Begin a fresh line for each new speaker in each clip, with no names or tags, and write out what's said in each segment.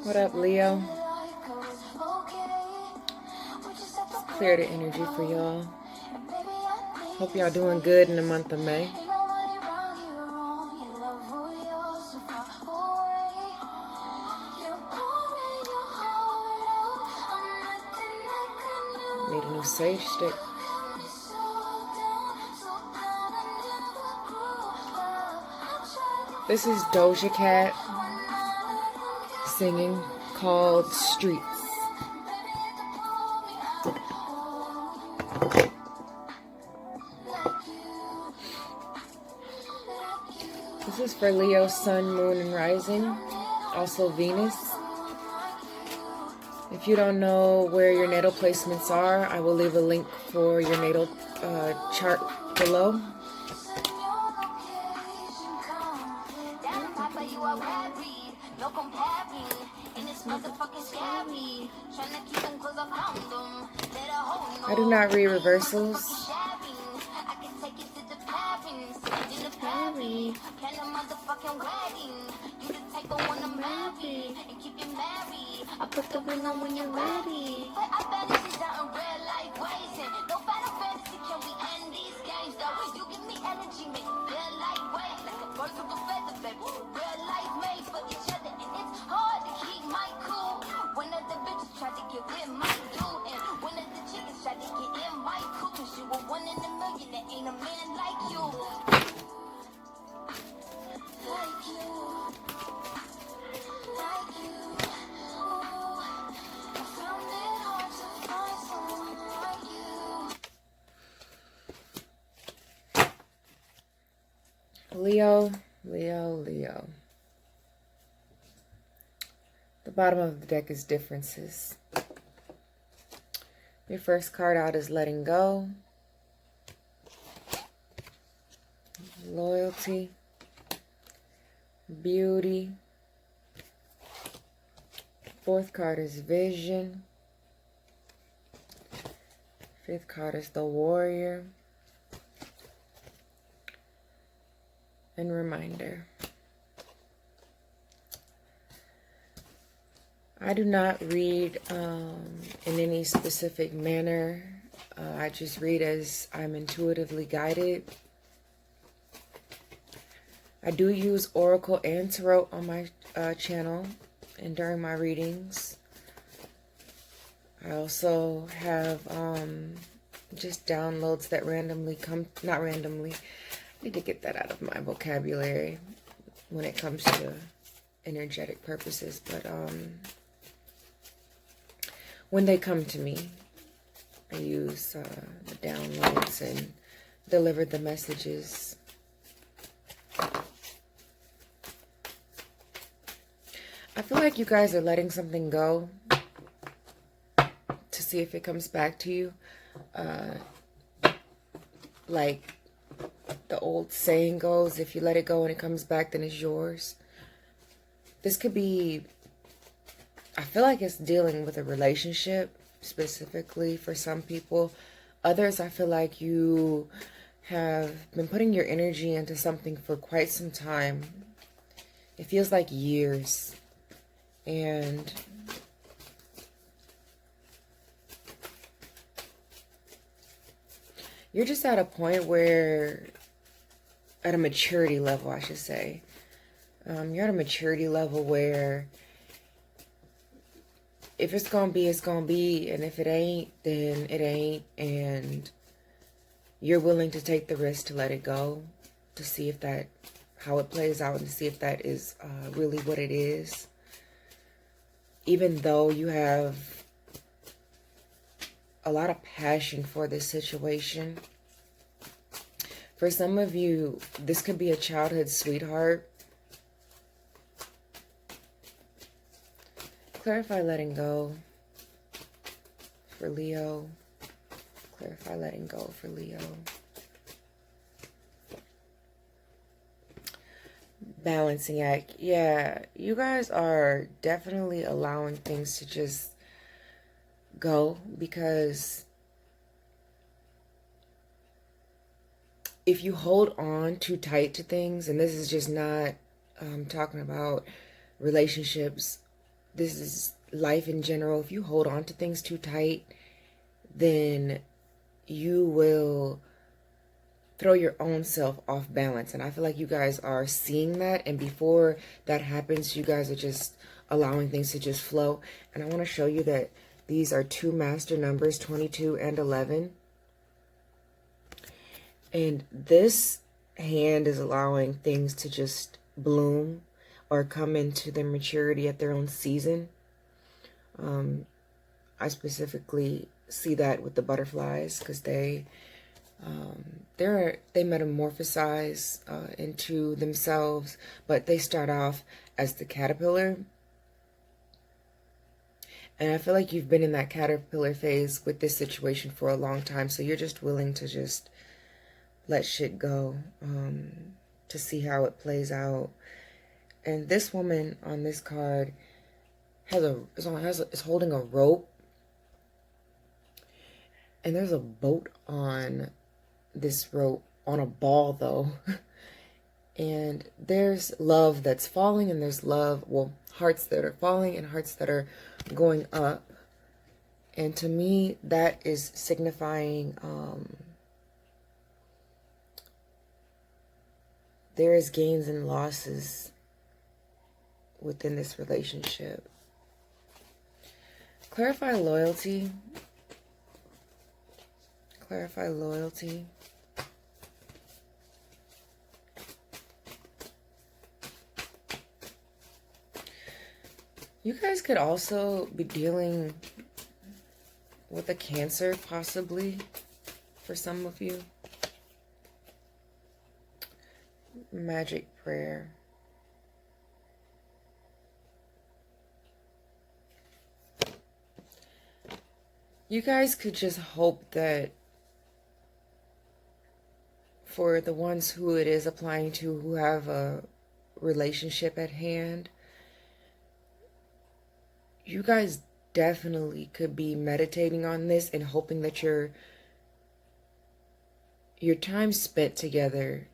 What up, Leo? Clear the energy for y'all. Hope y'all doing good in the month of May. Need a new sage stick. This is Doja Cat singing called Streets. This is for Leo, Sun, Moon, and Rising. Also Venus. If you don't know where your natal placements are, I will leave a link for your natal chart below. I do not read reversals.
I put the ring on when you're ready. I bet it's out in real life wasting. No final fantasy, can we end these games though? You give me energy, make me feel like weight. Like a bird with a feather, baby. Real life made for each other, and it's hard to keep my cool. One of the bitches tried to get with my dude, and one of the chickens tried to get in my coop. Cause you were one in a million, there ain't a man like you. Like you. Like you.
Leo, Leo, Leo. The bottom of the deck is differences. Your first card out is letting go. Loyalty. Beauty. Fourth card is vision. Fifth card is the warrior. And reminder. I do not read in any specific manner. I just read as I'm intuitively guided. I do use Oracle and Tarot on my channel and during my readings. I also have just downloads that randomly come, not randomly, I need to get that out of my vocabulary when it comes to energetic purposes, but when they come to me, I use the downloads and deliver the messages. I feel like you guys are letting something go to see if it comes back to you. Like the old saying goes, if you let it go and it comes back, then it's yours. This could be, I feel like it's dealing with a relationship specifically for some people. Others, I feel like you have been putting your energy into something for quite some time. It feels like years. And you're just at a point where, at a maturity level, I should say. You're at a maturity level where if it's going to be, it's going to be. And if it ain't, then it ain't. And you're willing to take the risk to let it go, to see if that, how it plays out, and to see if that is really what it is. Even though you have a lot of passion for this situation. For some of you, this could be a childhood sweetheart. Clarify letting go for Leo. Clarify letting go for Leo. Balancing act. Yeah, you guys are definitely allowing things to just go, because if you hold on too tight to things, and this is just not talking about relationships. This is life in general. If you hold on to things too tight, then you will throw your own self off balance. And I feel like you guys are seeing that. And before that happens, you guys are just allowing things to just flow. And I want to show you that these are two master numbers, 22 and 11. And this hand is allowing things to just bloom or come into their maturity at their own season. I specifically see that with the butterflies, because they metamorphosize into themselves, but they start off as the caterpillar. And I feel like you've been in that caterpillar phase with this situation for a long time, so you're just willing to just let shit go, to see how it plays out. And this woman on this card is holding a rope, and there's a boat on this rope, on a ball though. And there's love that's falling, and there's hearts that are falling and hearts that are going up. And to me, that is signifying there is gains and losses within this relationship. Clarify loyalty. Clarify loyalty. You guys could also be dealing with a Cancer, possibly, for some of you. Magic prayer. You guys could just hope that for the ones who it is applying to, who have a relationship at hand, you guys definitely could be meditating on this and hoping that your time spent together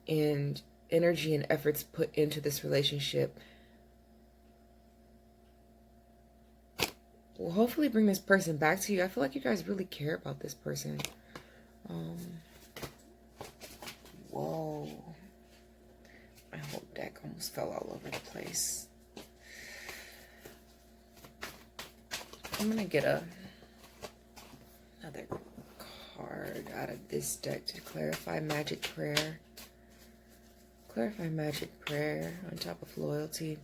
and energy and efforts put into this relationship will hopefully bring this person back to you. I feel like you guys really care about this person. Whoa. My whole deck almost fell all over the place. I'm gonna get another card out of this deck to clarify magic prayer. Clarify magic prayer on top of loyalty.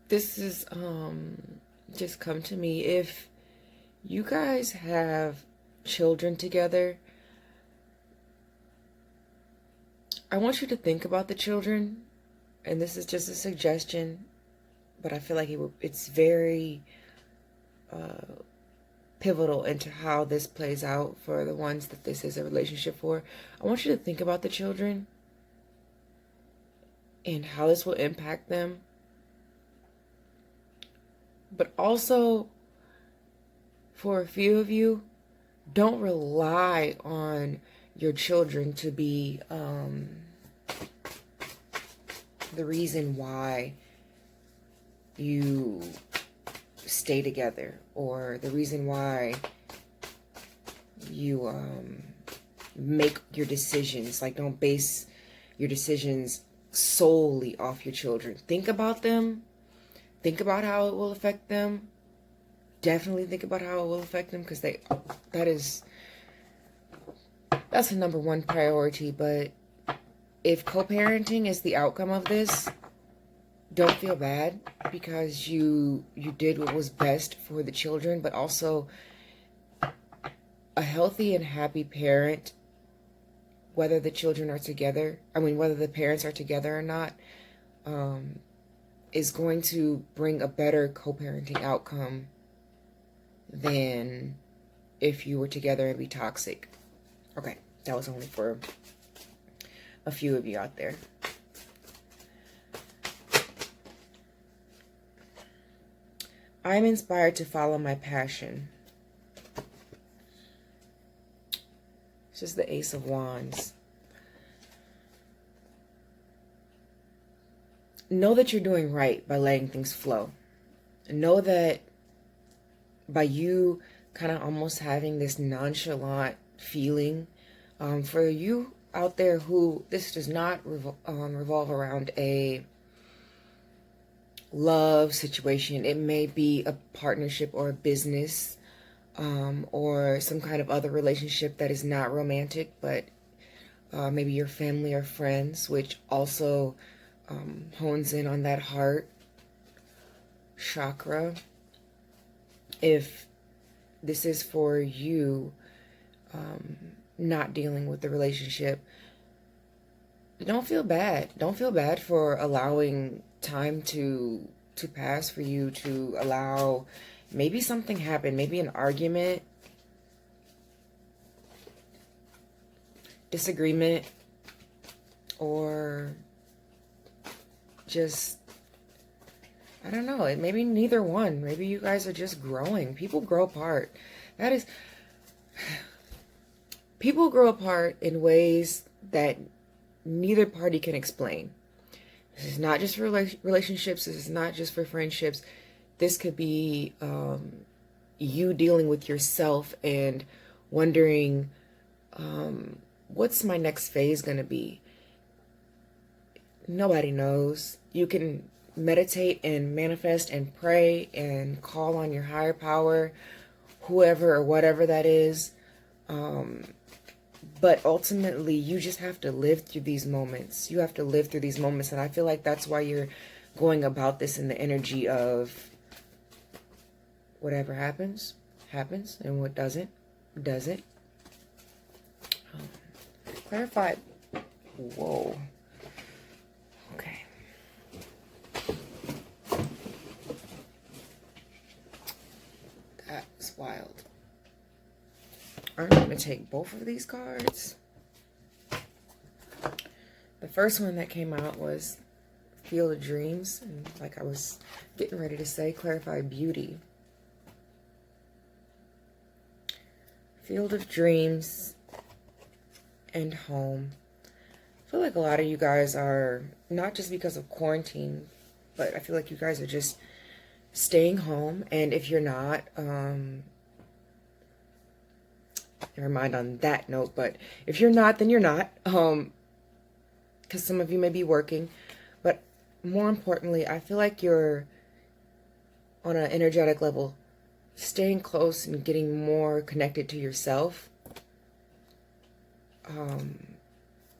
This is just come to me. If you guys have children together, I want you to think about the children, and this is just a suggestion, but I feel like it's very pivotal into how this plays out for the ones that this is a relationship for. I want you to think about the children and how this will impact them. But also, for a few of you, don't rely on your children to be the reason why you stay together, or the reason why you make your decisions. Like, don't base your decisions solely off your children. Think about them. Think about how it will affect them. Definitely think about how it will affect them, because that's the number one priority. But if co-parenting is the outcome of this, don't feel bad, because you did what was best for the children. But also, a healthy and happy parent, whether the children are together, whether the parents are together or not, is going to bring a better co-parenting outcome than if you were together and be toxic. Okay, that was only for a few of you out there. I'm inspired to follow my passion. This is the Ace of Wands. Know that you're doing right by letting things flow. Know that by you kind of almost having this nonchalant feeling, for you out there who this does not revolve around a love situation. It may be a partnership or a business, or some kind of other relationship that is not romantic, but maybe your family or friends, which also hones in on that heart chakra. If this is for you, not dealing with the relationship, don't feel bad. Don't feel bad for allowing time to pass, for you to allow maybe something happen, maybe an argument, disagreement, or just, I don't know, maybe neither one. Maybe you guys are just growing. People grow apart. That is, people grow apart in ways that neither party can explain. This is not just for relationships. This is not just for friendships. This could be you dealing with yourself and wondering, what's my next phase going to be? Nobody knows. You can meditate and manifest and pray and call on your higher power, whoever or whatever that is. But ultimately, you just have to live through these moments. You have to live through these moments. And I feel like that's why you're going about this in the energy of whatever happens, happens. And what doesn't, doesn't. Clarify. Whoa. Okay. That's wild. I'm going to take both of these cards. The first one that came out was Field of Dreams. And like I was getting ready to say, clarify beauty. Field of Dreams and home. I feel like a lot of you guys are, not just because of quarantine, but I feel like you guys are just staying home. And if you're not, never mind on that note, but if you're not, then you're not, because some of you may be working. But more importantly, I feel like you're on an energetic level staying close and getting more connected to yourself,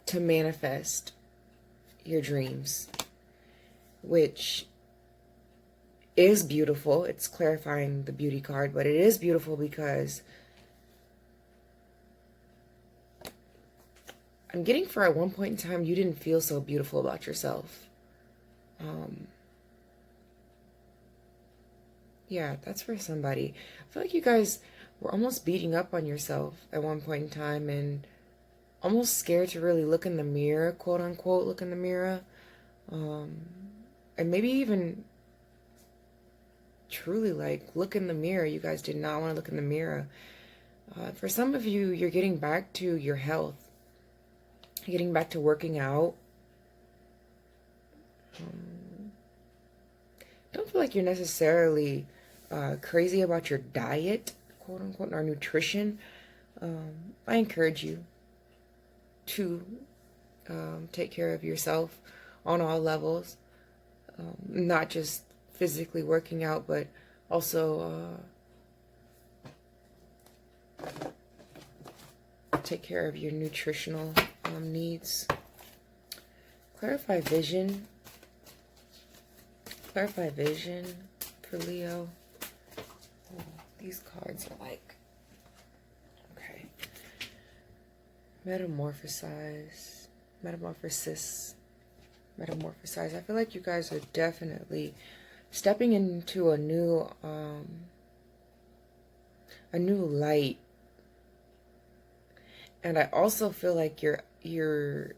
to manifest your dreams, which is beautiful. It's clarifying the beauty card, but it is beautiful because I'm getting, for at one point in time, you didn't feel so beautiful about yourself. Yeah, that's for somebody. I feel like you guys were almost beating up on yourself at one point in time and almost scared to really look in the mirror, quote unquote, look in the mirror. And maybe even truly like look in the mirror. You guys did not want to look in the mirror. For some of you, you're getting back to your health. Getting back to working out. Don't feel like you're necessarily crazy about your diet, quote unquote, or nutrition. I encourage you to take care of yourself on all levels, not just physically working out, but also take care of your nutritional needs. Clarify vision. Clarify vision for Leo. Oh, these cards are like, okay. Metamorphosize. Metamorphosis. Metamorphosize. I feel like you guys are definitely stepping into a new light. And I also feel like you're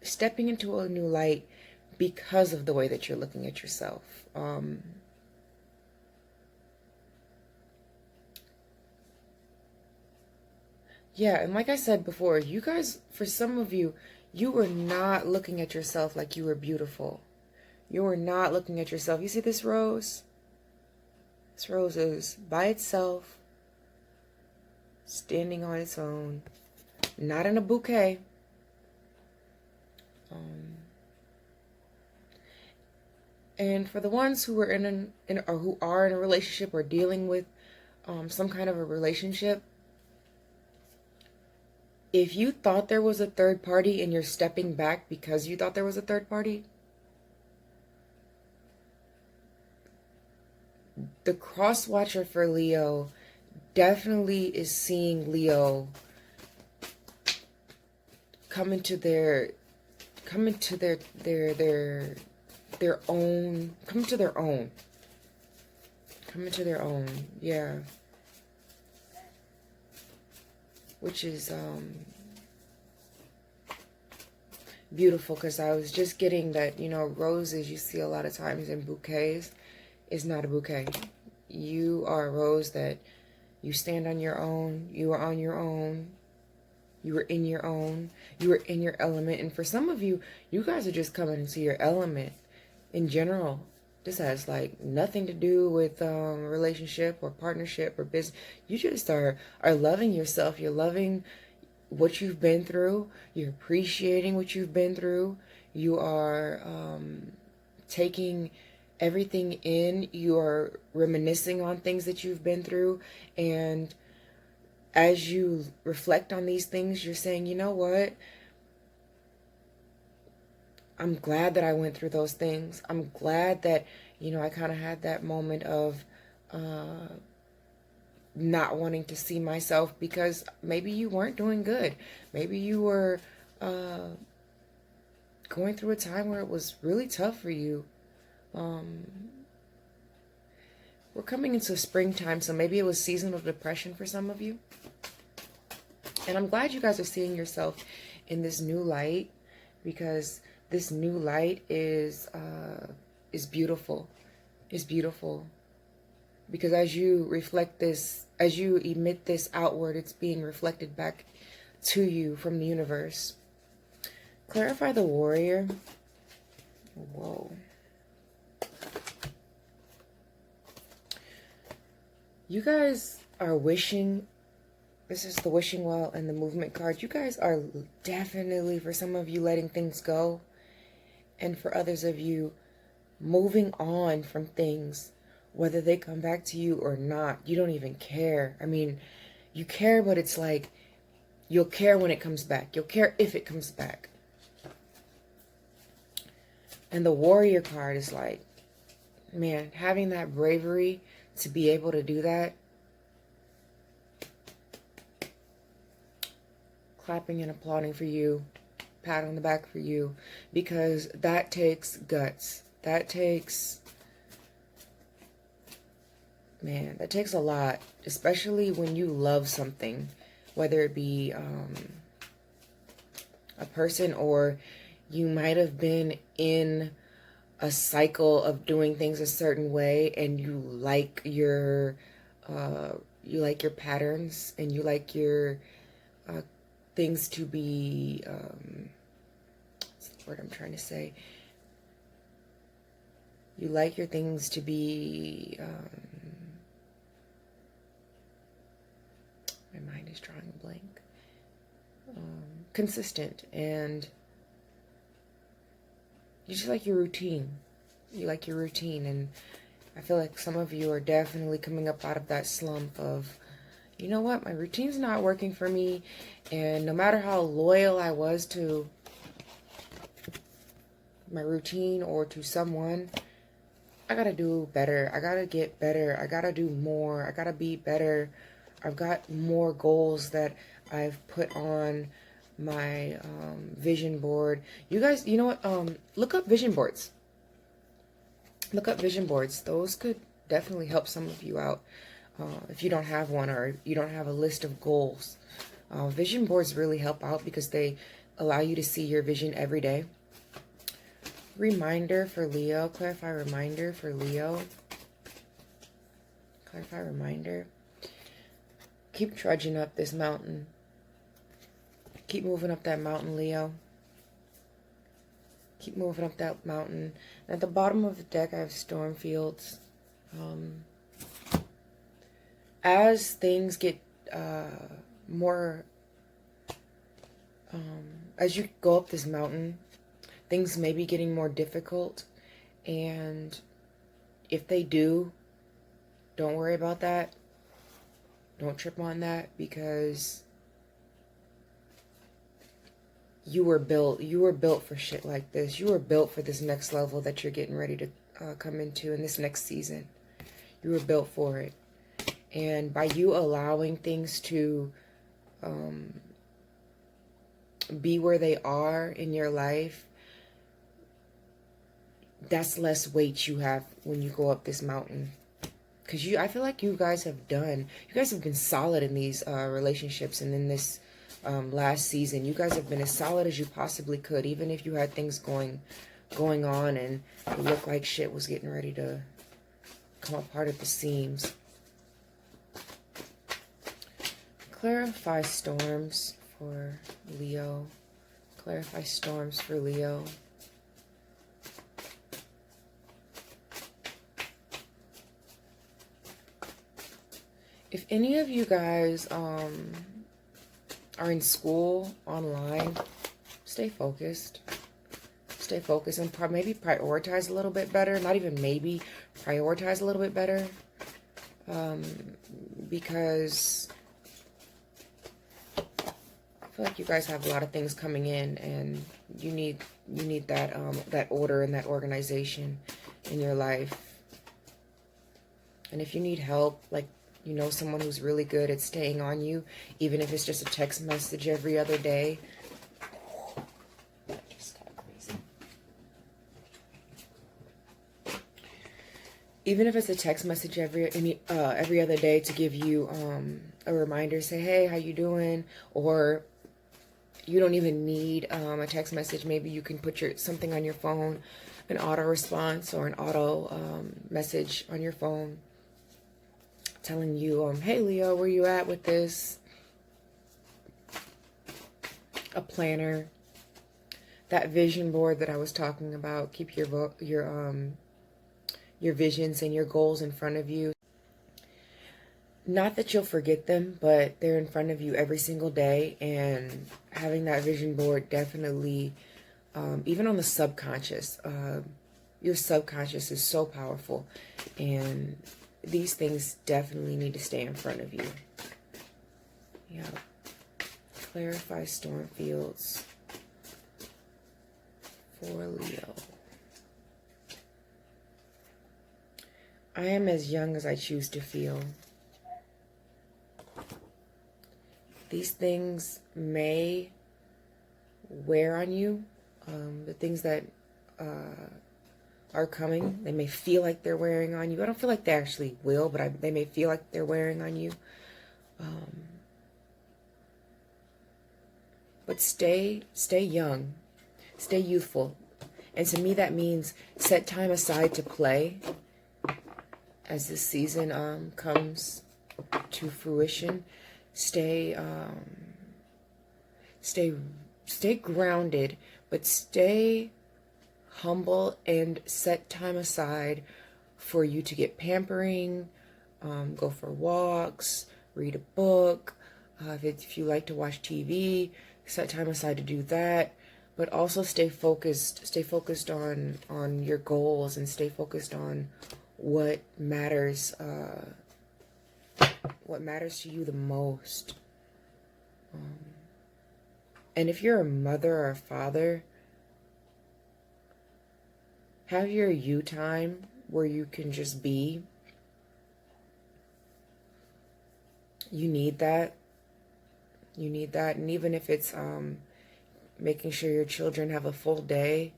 stepping into a new light because of the way that you're looking at yourself. Yeah, and like I said before, you guys, for some of you, you were not looking at yourself like you were beautiful. You were not looking at yourself. You see this rose? This rose is by itself, standing on its own, not in a bouquet. And for the ones who are or who are in a relationship or dealing with some kind of a relationship, if you thought there was a third party and you're stepping back because you thought there was a third party, the cross watcher for Leo definitely is seeing Leo come into their own, yeah, which is beautiful, because I was just getting that, you know, roses you see a lot of times in bouquets is not a bouquet. You are a rose that you stand on your own, you are on your own, you are in your own, you are in your element. And for some of you, you guys are just coming into your element in general. This has like nothing to do with relationship or partnership or business. You just are loving yourself. You're loving what you've been through. You're appreciating what you've been through. You are taking everything in. You are reminiscing on things that you've been through. And as you reflect on these things, you're saying, you know what? I'm glad that I went through those things. I'm glad that, you know, I kind of had that moment of not wanting to see myself, because maybe you weren't doing good. Maybe you were going through a time where it was really tough for you. We're coming into springtime, so maybe it was seasonal depression for some of you. And I'm glad you guys are seeing yourself in this new light, because this new light is beautiful. It's beautiful. Because as you reflect this, as you emit this outward, it's being reflected back to you from the universe. Clarify the warrior. Whoa. You guys are wishing. This is the wishing well and the movement card. You guys are definitely, for some of you, letting things go. And for others of you, moving on from things, whether they come back to you or not. You don't even care. I mean, you care, but it's like, you'll care when it comes back. You'll care if it comes back. And the warrior card is like, man, having that bravery to be able to do that. Clapping and applauding for you. Pat on the back for you. Because that takes guts. That takes... Man, that takes a lot. Especially when you love something. Whether it be a person, or you might have been in a cycle of doing things a certain way, and you like your patterns, and you like your things to be what's the word I'm trying to say? You like your things to be my mind is drawing a blank. Consistent, and you just like your routine. You like your routine, and I feel like some of you are definitely coming up out of that slump of, you know what, my routine's not working for me, and no matter how loyal I was to my routine or to someone, I gotta do better. I gotta get better. I gotta do more. I gotta be better. I've got more goals that I've put on my vision board. You guys, you know what? Look up vision boards. Look up vision boards. Those could definitely help some of you out. If you don't have one, or you don't have a list of goals. Vision boards really help out because they allow you to see your vision every day. Reminder for Leo. Clarify reminder for Leo. Clarify reminder. Keep trudging up this mountain. Keep moving up that mountain, Leo. Keep moving up that mountain. At the bottom of the deck, I have storm fields. As things get more, as you go up this mountain, things may be getting more difficult. And if they do, don't worry about that. Don't trip on that, because you were built for shit like this. You were built for this next level that you're getting ready to come into in this next season. You were built for it. And by you allowing things to be where they are in your life, that's less weight you have when you go up this mountain. Because I feel like you guys have been solid in these relationships, and in this last season, you guys have been as solid as you possibly could, even if you had things going on and it looked like shit was getting ready to come apart at the seams. Clarify storms for Leo. Clarify storms for Leo. If any of you guys are in school online, stay focused. Stay focused and maybe prioritize a little bit better. Not even maybe, prioritize a little bit better. Because I feel like you guys have a lot of things coming in, and you need that that order and that organization in your life. And if you need help, like, you know, someone who's really good at staying on you, even if it's just a text message every other day. That just got crazy. Even if it's a text message every other day to give you a reminder, say, hey, how you doing? Or you don't even need a text message. Maybe you can put something on your phone, an auto response or an auto message on your phone, telling you, hey, Leo, where you at with this? A planner. That vision board that I was talking about. Keep your visions and your goals in front of you. Not that you'll forget them, but they're in front of you every single day. And having that vision board definitely, even on the subconscious, your subconscious is so powerful. And these things definitely need to stay in front of you. Yeah. Clarify storm fields for Leo. I am as young as I choose to feel. These things may wear on you. The things that are coming, they may feel like they're wearing on you. I don't feel like they actually will, but they may feel like they're wearing on you. But stay young, stay youthful. And to me, that means set time aside to play as this season comes to fruition. Stay grounded, but stay humble, and set time aside for you to get pampering, go for walks, read a book. If you like to watch TV, set time aside to do that. But also stay focused on your goals, and stay focused on what matters to you the most. And if you're a mother or a father, have your you time where you can just be. You need that. You need that. And even if it's making sure your children have a full day,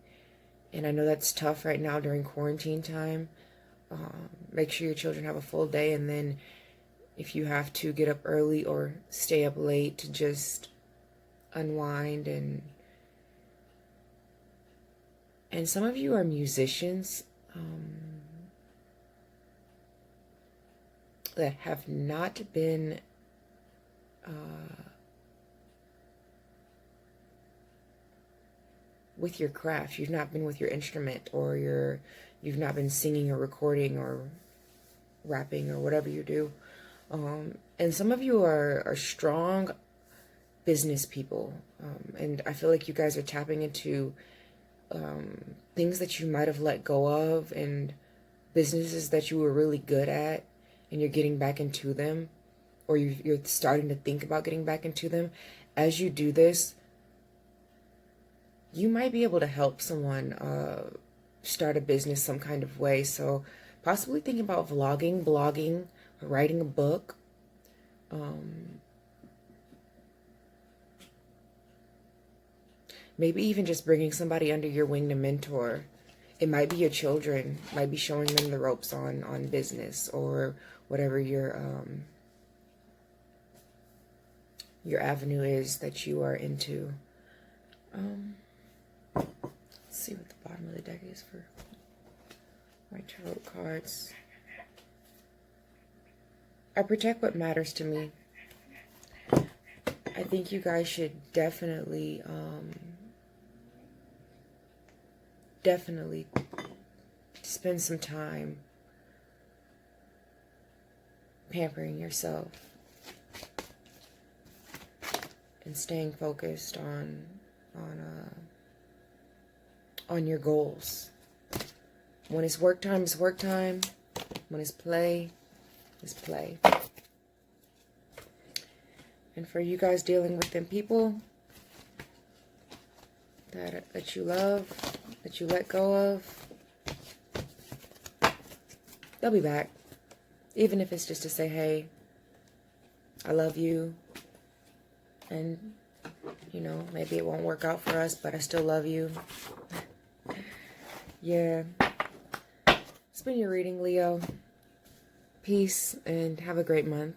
and I know that's tough right now during quarantine time, make sure your children have a full day, and then if you have to, get up early or stay up late to just unwind. And some of you are musicians that have not been with your craft. You've not been with your instrument, or you've not been singing or recording or rapping or whatever you do. And some of you are strong business people. And I feel like you guys are tapping into things that you might have let go of, and businesses that you were really good at, and you're getting back into them, or you're starting to think about getting back into them. As you do this, you might be able to help someone start a business some kind of way. So possibly thinking about vlogging, blogging, or writing a book. Maybe even just bringing somebody under your wing to mentor. It might be your children, might be showing them the ropes on business, or whatever your avenue is that you are into. Let's see what the bottom of the deck is for my tarot cards. I protect what matters to me. I think you guys should definitely spend some time pampering yourself and staying focused on your goals. When it's work time, it's work time. When it's play, it's play. And for you guys dealing with them people that you love, that you let go of, they'll be back. Even if it's just to say, hey, I love you. And, you know, maybe it won't work out for us, but I still love you. Yeah. It's been your reading, Leo. Peace, and have a great month.